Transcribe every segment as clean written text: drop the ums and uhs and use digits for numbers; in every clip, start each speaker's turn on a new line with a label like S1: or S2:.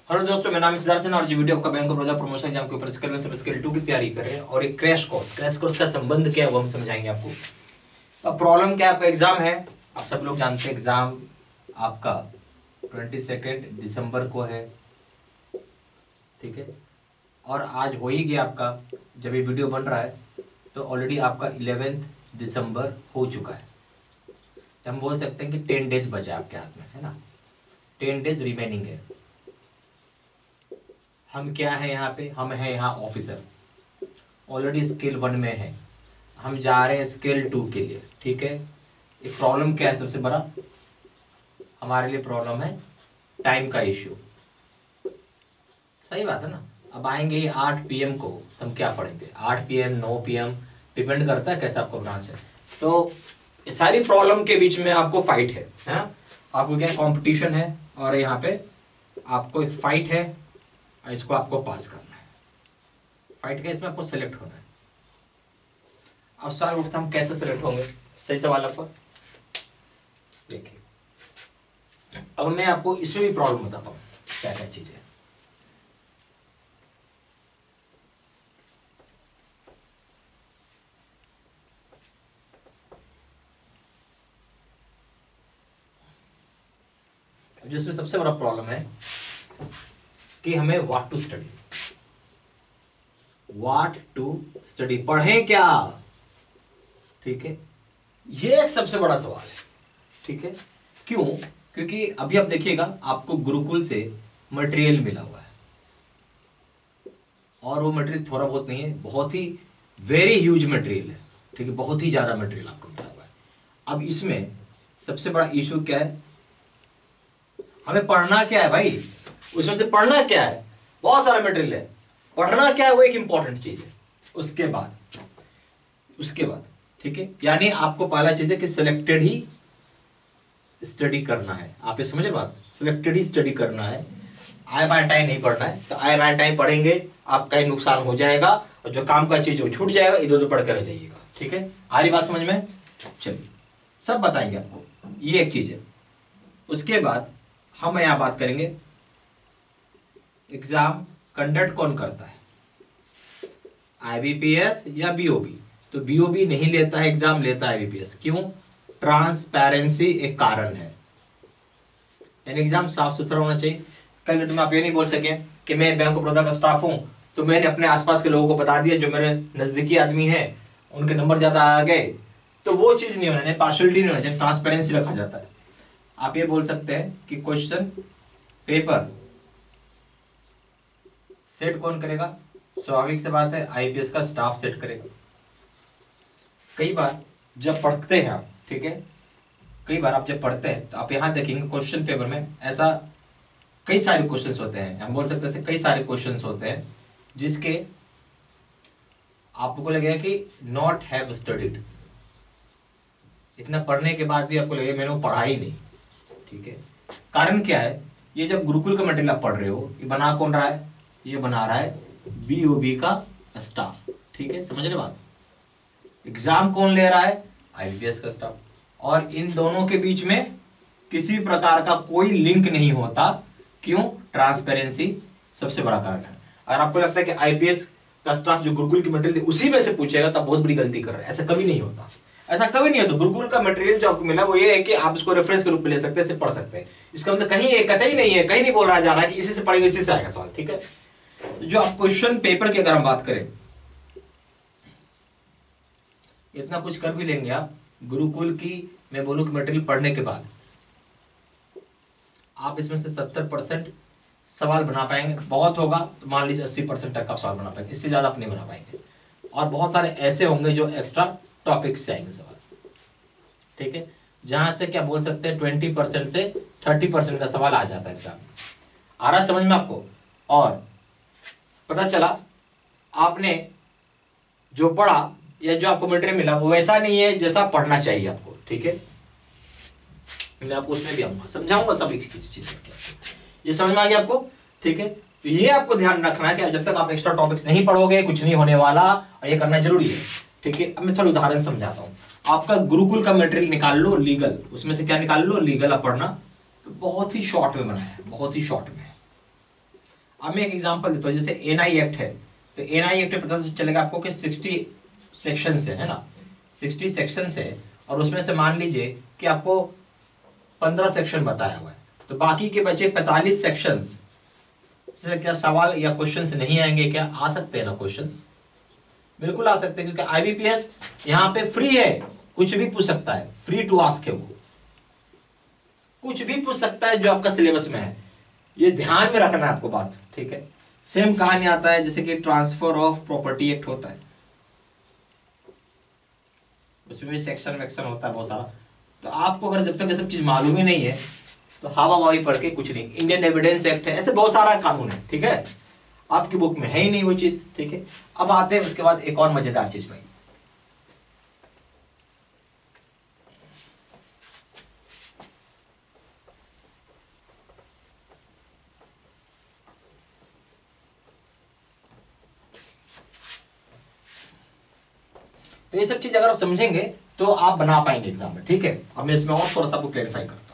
S1: Hello दोस्तों, मेरा नाम है सिद्धार्थ सिन्हा और जी वीडियो आपका bank of Baroda promotion exam के ऊपर स्किल 1 से स्किल 2 की तैयारी करें और एक क्रैश कोर्स का संबंध क्या है वो हम समझाएंगे आपको। अब प्रॉब्लम क्या है, आपका एग्जाम है, आप सब लोग जानते हैं एग्जाम आपका 22 दिसंबर को है, ठीक है। और आज हो ही गया आपका, जब ये वीडियो बन रहा है तो ऑलरेडी आपका 11 दिसंबर हो चुका है। हम बोल सकते हैं कि 10 डेज बचा आपके हाथ में, है ना, 10 डेज रिमेनिंग है। हम क्या है यहाँ पे, हम है यहाँ ऑफिसर, ऑलरेडी स्किल 1 में है, हम जा रहे हैं स्किल 2 के लिए, ठीक है। एक प्रॉब्लम क्या है, सबसे बड़ा हमारे लिए प्रॉब्लम है टाइम का इश्यू। सही बात है ना। अब आएंगे 8 PM को, तो हम क्या पढ़ेंगे, 8 PM 9 PM डिपेंड करता है कैसा आपको ब्रांच है। तो ये सारी प्रॉब्लम के बीच में आपको फाइट है ना, आपको क्या कंपटीशन है और यहाँ पे आपको एक फाइट है, इसको आपको पास करना है। फाइट का इसमें आपको सेलेक्ट होना है। अब सवाल उठता, हम कैसे सेलेक्ट होंगे, सही सवाल आपको। देखिए अब मैं आपको इसमें भी प्रॉब्लम बताता हूँ क्या क्या चीजें। जिसमें सबसे बड़ा प्रॉब्लम है कि हमें व्हाट टू स्टडी, पढ़ें क्या, ठीक है। ये एक सबसे बड़ा सवाल है, ठीक है। क्यों? क्योंकि अभी आप देखिएगा आपको गुरुकुल से मटेरियल मिला हुआ है और वो मटेरियल थोड़ा बहुत नहीं है, बहुत ही वेरी ह्यूज मटेरियल है, ठीक है, बहुत ही ज्यादा मटेरियल आपको मिला हुआ है। अब इसमें सबसे बड़ा इशू क्या है, हमें पढ़ना क्या है भाई, उसमें से पढ़ना क्या है, बहुत सारा मटेरियल है, पढ़ना क्या है वो एक इंपॉर्टेंट चीज है। उसके बाद ठीक है, यानी आपको पहला चीज है कि सिलेक्टेड ही स्टडी करना है। आप ये समझ रहे बात, सिलेक्टेड ही स्टडी करना है, आए बाय टाइम नहीं पढ़ना है। तो आए बाय टाइम पढ़ेंगे आपका ही नुकसान हो जाएगा और जो काम का चीज वो छूट जाएगा, इधर उधर पढ़ कर रह जाइएगा, ठीक है। आ रही बात समझ में? चलिए सब बताएंगे आपको, ये एक चीज है। उसके बाद हम यहां बात करेंगे एग्जाम कंडक्ट कौन करता है, IBPS या BOB। तो BOB नहीं लेता है एग्जाम, लेता है IBPS। क्यों? ट्रांसपेरेंसी एक कारण है, यानी एग्जाम साफ सुथरा होना चाहिए। कल में आप ये नहीं बोल सके कि मैं बैंक ऑफ बड़ौदा का स्टाफ हूं तो मैंने अपने आसपास के लोगों को बता दिया, जो मेरे नजदीकी आदमी है उनके नंबर ज्यादा आ गए, तो वो चीज नहीं होना चाहिए, पार्शियलिटी नहीं होना चाहिए, ट्रांसपेरेंसी रखा जाता है। आप ये बोल सकते हैं कि क्वेश्चन पेपर सेट कौन करेगा, स्वाभाविक से बात है IPS का स्टाफ सेट करेगा। कई बार जब पढ़ते हैं आप, ठीक है, कई बार आप जब पढ़ते हैं तो आप यहां देखेंगे क्वेश्चन पेपर में ऐसा कई सारे क्वेश्चंस होते हैं, हम बोल सकते हैं कई सारे क्वेश्चंस होते हैं जिसके आपको लगेगा कि नॉट हैव स्टडीड। इतना पढ़ने के बाद भी आपको लगेगा मैंने पढ़ा ही नहीं, ठीक है। कारण क्या है, ये जब गुरुकुल का मटेरियल आप पढ़ रहे हो, ये बना कौन रहा है, ये बना रहा है BOB का स्टाफ, ठीक है, समझ रहे बात। एग्जाम कौन ले रहा है, IBPS का स्टाफ। और इन दोनों के बीच में किसी भी प्रकार का कोई लिंक नहीं होता। क्यों? ट्रांसपेरेंसी सबसे बड़ा कारण है। अगर आपको लगता है कि IPS का स्टाफ जो गुरुकुल की मटेरियल उसी में से पूछेगा, तब बहुत बड़ी गलती कर रहा है। ऐसा कभी नहीं होता, ऐसा कभी नहीं होता। गुरुकुल का मटेरियल जो आपको मिला वो ये है कि आप इसको रेफरेंस के रूप में ले सकते हैं, इसे पढ़ सकते हैं। इसका मतलब कहीं कतई नहीं है, कहीं नहीं बोल रहा जा रहा है कि इसी से पढ़ेंगे इसी से आएगा सवाल, ठीक है। जो आप क्वेश्चन पेपर की अगर हम बात करें, इतना कुछ कर भी लेंगे आप गुरुकुल की, मैं बोलूं कि मटेरियल पढ़ने के बाद आप इसमें से 70% सवाल बना पाएंगे, बहुत होगा तो मान लीजिए 80% तक का सवाल बना पाएंगे, इससे ज्यादा आप नहीं बना पाएंगे। और बहुत सारे ऐसे होंगे जो एक्स्ट्रा टॉपिक्स से आएंगे सवाल, ठीक है, जहां से क्या बोल सकते हैं 20% से 30% का सवाल आ जाता है एग्जाम में। आ रहा समझ में आपको? और पता चला आपने जो पढ़ा या जो आपको मटेरियल मिला वो वैसा नहीं है जैसा पढ़ना चाहिए आपको, ठीक है। मैं आपको उसमें भी आऊंगा, समझाऊंगा सब एक चीज। ये समझ में आ गया आपको, ठीक है। तो ये आपको ध्यान रखना है कि जब तक आप एक्स्ट्रा टॉपिक्स नहीं पढ़ोगे कुछ नहीं होने वाला, और ये करना जरूरी है, ठीक है। अब मैं थोड़ा उदाहरण समझाता हूँ। आपका गुरुकुल का मटेरियल निकाल लो, लीगल, उसमें से क्या निकाल लो, लीगल आप पढ़ना। तो बहुत ही शॉर्ट में बनाया है, बहुत ही शॉर्ट में, अब मैं एक एग्जांपल देता हूँ, जैसे एनआई एक्ट है, तो एनआई एक्ट में पता चलेगा आपको कि 60 सेक्शन है ना, 60 सेक्शन है, और उसमें से मान लीजिए कि आपको 15 सेक्शन बताया हुआ है, तो बाकी के बचे 45 सेक्शंस से क्या सवाल या क्वेश्चंस नहीं आएंगे? क्या आ सकते हैं ना क्वेश्चंस? बिल्कुल आ सकते हैं, क्योंकि आईबीपीएस यहाँ पे फ्री है, कुछ भी पूछ सकता है, फ्री टू आस्क है, वो कुछ भी पूछ सकता है जो आपका सिलेबस में है, ये ध्यान में रखना है आपको बात, ठीक है। सेम कहानी आता है जैसे कि ट्रांसफर ऑफ प्रॉपर्टी एक्ट होता है, उसमें भी सेक्शन वेक्शन होता है बहुत सारा, तो आपको अगर जब तक ये सब चीज मालूम ही नहीं है तो हवा हवाई पढ़ के कुछ नहीं। इंडियन एविडेंस एक्ट है, ऐसे बहुत सारा कानून है, ठीक है, आपकी बुक में है ही नहीं वो चीज, ठीक है। अब आते हैं उसके बाद एक और मजेदार चीज भाई, तो ये सब चीज अगर आप समझेंगे तो आप बना पाएंगे एग्जाम में, ठीक है। अब मैं इसमें और थोड़ा सा आपको क्लैरिफाई करता हूं।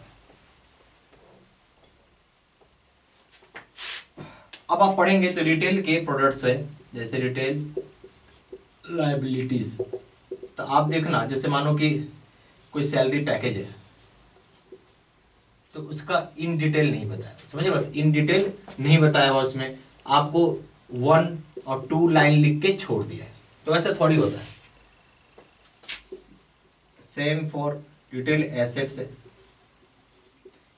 S1: अब आप पढ़ेंगे तो रिटेल के प्रोडक्ट्स है, जैसे रिटेल लायबिलिटीज, तो आप देखना जैसे मानो कि कोई सैलरी पैकेज है, तो उसका इन डिटेल नहीं बताया, समझ रहे हो, इन डिटेल नहीं बताया हुआ, उसमें आपको 1 और 2 लाइन लिख के छोड़ दिया है, तो ऐसा थोड़ी होता है। सेम फॉर रिटेल एसेट्स है,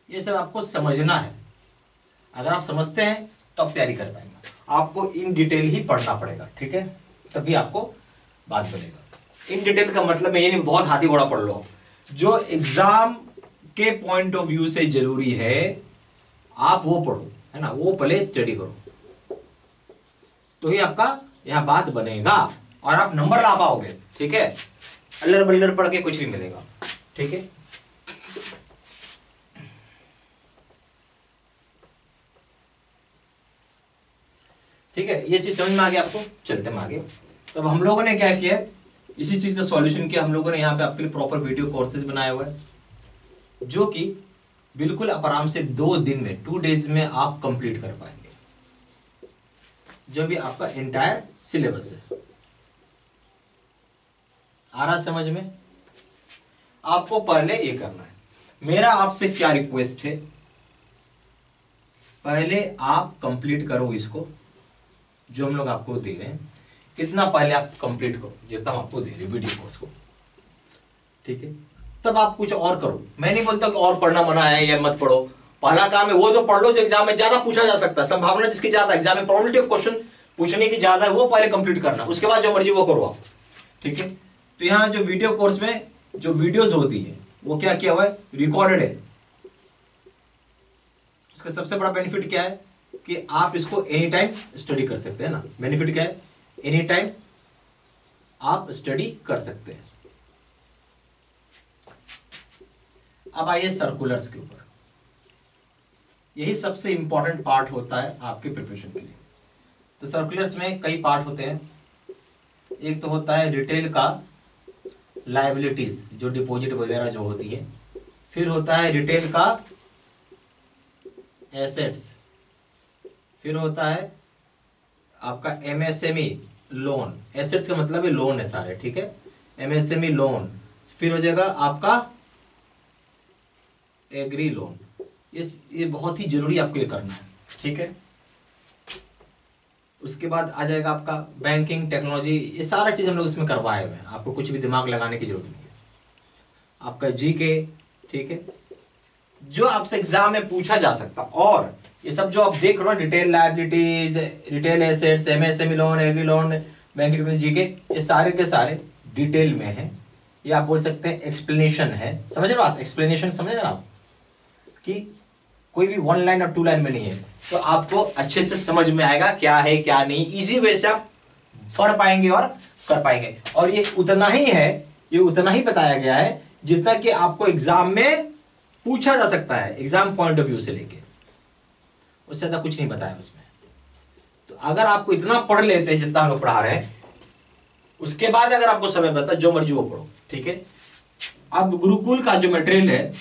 S1: ये सब आपको समझना है, अगर आप समझते हैं तो आप तैयारी कर पाएंगे, आपको इन डिटेल ही पढ़ना पड़ेगा, ठीक है, तभी आपको बात बनेगा। इन डिटेल का मतलब है ये नहीं बहुत हाथी घोड़ा पढ़ लो, जो एग्जाम के पॉइंट ऑफ व्यू से जरूरी है आप वो पढ़ो, है ना, वो पहले स्टडी करो, तो ही आपका यहां बात बनेगा और आप नंबर ला पाओगे, ठीक है। अल्लर बल्लर पढ़ के कुछ नहीं मिलेगा, ठीक है। ठीक है, ये चीज समझ में आ गया आपको, चलते हम आगे। तो अब हम लोगों ने क्या किया, इसी चीज का सॉल्यूशन किया हम लोगों ने, यहाँ पे आपके लिए प्रॉपर वीडियो कोर्सेज बनाया हुआ है, जो कि बिल्कुल आप आराम से 2 दिन में 2 डेज में आप कंप्लीट कर पाएंगे, जो भी आपका एंटायर सिलेबस है। आ रहा समझ में? आपको पहले ये करना है, मेरा आपसे क्या रिक्वेस्ट है, पहले आप कंप्लीट करो इसको, जो हम लोग आपको दे रहे हैं, इतना पहले आप कंप्लीट करो जितना हम आपको दे रहे हैं वीडियो कोर्स को, ठीक है। तब आप कुछ और करो, मैं नहीं बोलता कि और पढ़ना मना है या मत पढ़ो, पहला काम है वो जो पढ़ लो जो एग्जाम में ज्यादा पूछा जा सकता है, संभावना जिसकी ज्यादा, एग्जाम में प्रोबेबिलिटी ऑफ क्वेश्चन पूछने की ज्यादा है, वो पहले कंप्लीट करना, उसके बाद जो मर्जी वो करो आप, ठीक है। तो यहाँ जो वीडियो कोर्स में जो वीडियोस होती है वो क्या किया हुआ है, रिकॉर्डेड है। उसका सबसे बड़ा बेनिफिट क्या है कि आप इसको एनी टाइम स्टडी कर सकते हैं ना, बेनिफिट क्या है, एनी टाइम आप स्टडी कर सकते हैं। अब आइए सर्कुलर्स के ऊपर, यही सबसे इंपॉर्टेंट पार्ट होता है आपके प्रिपरेशन के लिए। तो सर्कुलर्स में कई पार्ट होते हैं, एक तो होता है रिटेल का लायबिलिटीज, जो डिपॉजिट वगैरह जो होती है, फिर होता है रिटेल का एसेट्स, फिर होता है आपका एमएसएमई लोन, एसेट्स का मतलब है लोन है सारे, ठीक है, एमएसएमई लोन, फिर हो जाएगा आपका एग्री लोन, ये बहुत ही जरूरी आपको ये करना है, ठीक है। उसके बाद आ जाएगा आपका बैंकिंग टेक्नोलॉजी, ये सारा चीज हम लोग इसमें करवाए हुए हैं, आपको कुछ भी दिमाग लगाने की जरूरत नहीं है। आपका जीके, ठीक है, जो आपसे एग्जाम में पूछा जा सकता, और ये सब जो आप देख रहे हो, detail liabilities, retail assets, MSME loan, agri loan, banking technology, GK, ये सारे के सारे डिटेल में है, ये आप बोल सकते हैं एक्सप्लेनेशन है, समझ रहे हो आप, एक्सप्लेनेशन समझ रहे हो आप, कि कोई भी 1 लाइन और 2 लाइन में नहीं है, तो आपको अच्छे से समझ में आएगा क्या है क्या नहीं, इजी वे से आप पढ़ पाएंगे और कर पाएंगे। और ये उतना ही है, ये उतना ही बताया गया है जितना कि आपको एग्जाम में पूछा जा सकता है, एग्जाम पॉइंट ऑफ व्यू से लेके, उससे ज्यादा कुछ नहीं बताया उसमें। तो अगर आपको इतना पढ़ लेते हैं जितना हम लोग पढ़ा रहे हैं, उसके बाद अगर आपको समय बचता है जो मर्जी वो पढ़ो, ठीक है। अब गुरुकुल का जो मटेरियल है,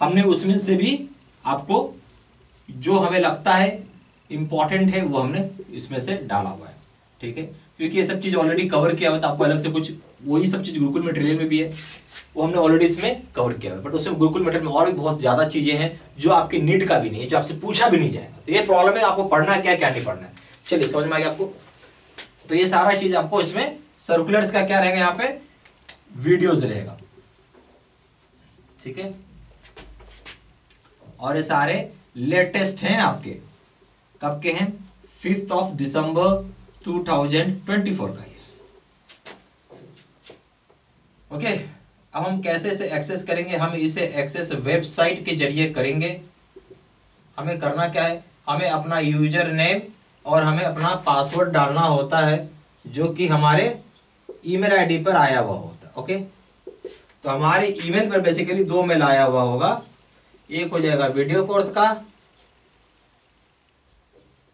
S1: हमने उसमें से भी आपको जो हमें लगता है इंपॉर्टेंट है वो हमने इसमें से डाला हुआ है, ठीक है, क्योंकि ये सब चीज ऑलरेडी कवर किया हुआ था, आपको अलग से कुछ वही सब चीज गुरुकुल मटेरियल में भी है, वो हमने ऑलरेडी इसमें कवर किया हुआ है, बट उसमें गुरुकुल मटेरियल में और भी बहुत ज्यादा चीजें हैं जो आपकी नीड का भी नहीं है, जो आपसे पूछा भी नहीं जाएगा। तो ये प्रॉब्लम है, आपको पढ़ना है क्या नहीं पढ़ना है। चलिए समझ में आ गया आपको। तो ये सारा चीज आपको इसमें सर्कुलर्स का क्या रहेगा, यहाँ पे वीडियोज रहेगा, ठीक है, और ये सारे लेटेस्ट हैं आपके, कब के हैं, 5 दिसंबर 2024 का ये। ओके, अब हम कैसे इसे एक्सेस करेंगे, हम इसे एक्सेस वेबसाइट के जरिए करेंगे। हमें करना क्या है, हमें अपना यूजर नेम और हमें अपना पासवर्ड डालना होता है, जो कि हमारे ईमेल आईडी पर आया हुआ होता है। ओके, तो हमारे ईमेल पर बेसिकली 2 मेल आया हुआ होगा, एक हो जाएगा वीडियो कोर्स का,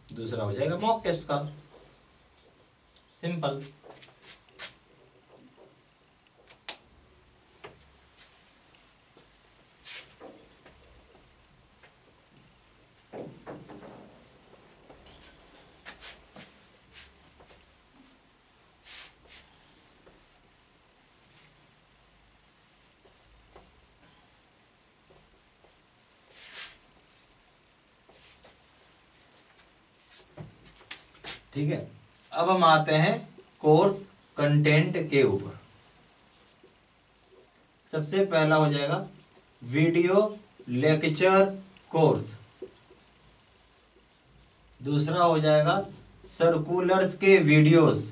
S1: दूसरा हो जाएगा मॉक टेस्ट का। सिंपल। ठीक है, अब हम आते हैं कोर्स कंटेंट के ऊपर। सबसे पहला हो जाएगा वीडियो लेक्चर कोर्स, दूसरा हो जाएगा सर्कुलर्स के वीडियोस,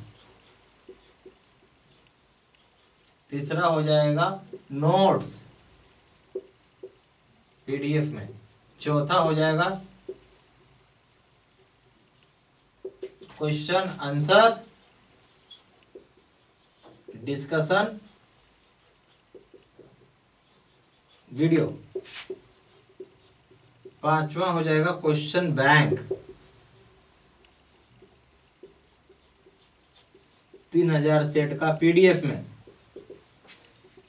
S1: तीसरा हो जाएगा नोट्स पीडीएफ में, चौथा हो जाएगा क्वेश्चन आंसर डिस्कशन वीडियो, पांचवा हो जाएगा क्वेश्चन बैंक, 3000 सेट का पीडीएफ में,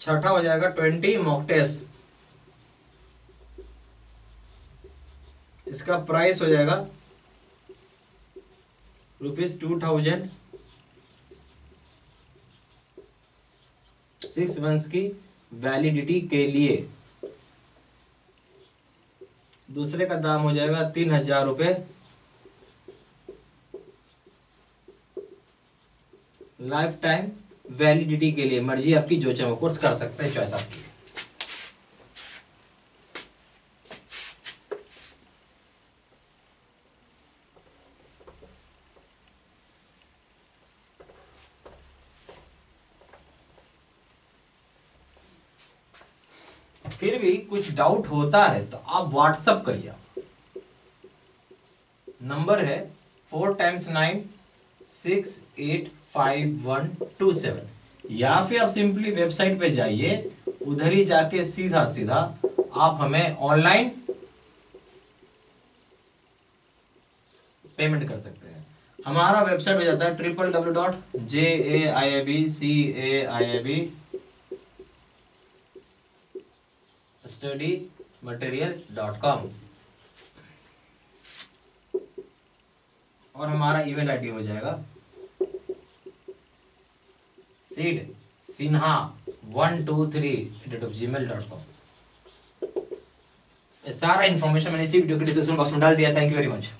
S1: छठा हो जाएगा 20 मॉक टेस्ट, इसका प्राइस हो जाएगा ₹2000, 6 मंथ्स की वैलिडिटी के लिए। दूसरे का दाम हो जाएगा 3000 रुपये, लाइफ टाइम वैलिडिटी के लिए। मर्जी आपकी, जो चाहे वो कोर्स कर सकते हैं, चॉइस आपकी है। फिर भी कुछ डाउट होता है तो आप व्हाट्सअप करिए। नंबर है 4 × 9 685127, या फिर आप सिंपली वेबसाइट पे जाइए, उधर ही जाके सीधा आप हमें ऑनलाइन पेमेंट कर सकते हैं। हमारा वेबसाइट हो जाता है www.jaiabcaibstudymaterial.com, और हमारा ईमेल आईडी हो जाएगा sidsinha123@gmail.com। सारा इंफॉर्मेशन मैंने इसी वीडियो के डिस्क्रिप्शन बॉक्स में डाल दिया। Thank you very much.